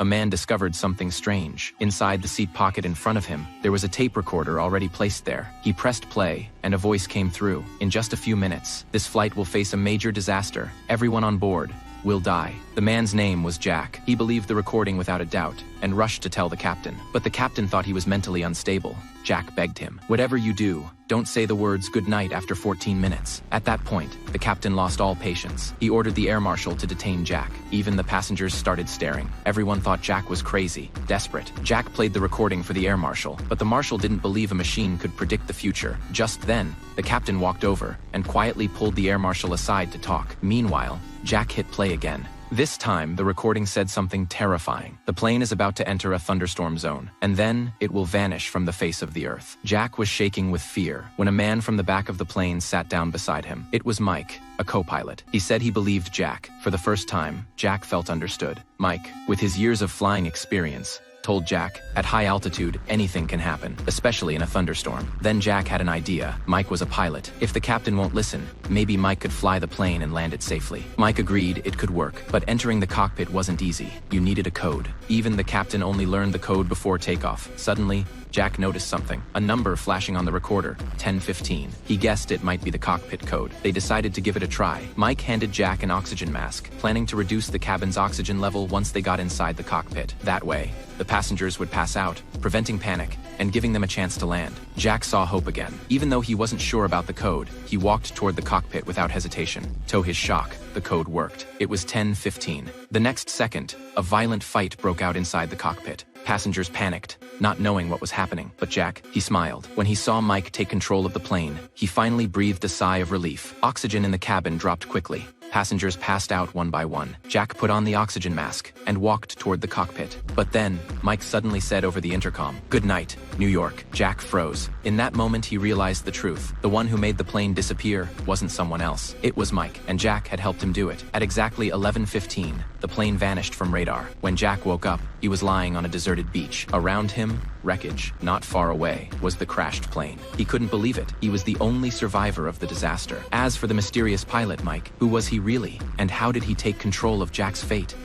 a man discovered something strange. Inside the seat pocket in front of him, there was a tape recorder already placed there. He pressed play, and a voice came through. In just a few minutes, this flight will face a major disaster. Everyone on board will die. The man's name was Jack. He believed the recording without a doubt, and rushed to tell the captain. But the captain thought he was mentally unstable. Jack begged him, "Whatever you do, don't say the words good night after 14 minutes. At that point, the captain lost all patience. He ordered the air marshal to detain Jack. Even the passengers started staring. Everyone thought Jack was crazy, desperate. Jack played the recording for the air marshal, but the marshal didn't believe a machine could predict the future. Just then, the captain walked over and quietly pulled the air marshal aside to talk. Meanwhile, Jack hit play again. This time, the recording said something terrifying. The plane is about to enter a thunderstorm zone, and then it will vanish from the face of the earth. Jack was shaking with fear when a man from the back of the plane sat down beside him. It was Mike, a co-pilot. He said he believed Jack. For the first time, Jack felt understood. Mike, with his years of flying experience, told Jack, at high altitude, anything can happen, especially in a thunderstorm. Then Jack had an idea. Mike was a pilot. If the captain won't listen, maybe Mike could fly the plane and land it safely. Mike agreed it could work, but entering the cockpit wasn't easy. You needed a code. Even the captain only learned the code before takeoff. Suddenly, Jack noticed something, a number flashing on the recorder, 1015. He guessed it might be the cockpit code. They decided to give it a try. Mike handed Jack an oxygen mask, planning to reduce the cabin's oxygen level once they got inside the cockpit. That way, the passengers would pass out, preventing panic and giving them a chance to land. Jack saw hope again. Even though he wasn't sure about the code, he walked toward the cockpit without hesitation. To his shock, the code worked. It was 1015. The next second, a violent fight broke out inside the cockpit. Passengers panicked, not knowing what was happening. But Jack, he smiled. When he saw Mike take control of the plane, he finally breathed a sigh of relief. Oxygen in the cabin dropped quickly. Passengers passed out one by one. Jack put on the oxygen mask and walked toward the cockpit. But then, Mike suddenly said over the intercom, "Good night, New York." Jack froze. In that moment, he realized the truth. The one who made the plane disappear wasn't someone else. It was Mike, and Jack had helped him do it. At exactly 11:15, the plane vanished from radar. When Jack woke up, he was lying on a deserted beach. Around him, wreckage. Not far away was the crashed plane. He couldn't believe it. He was the only survivor of the disaster. As for the mysterious pilot Mike, who was he really? And how did he take control of Jack's fate?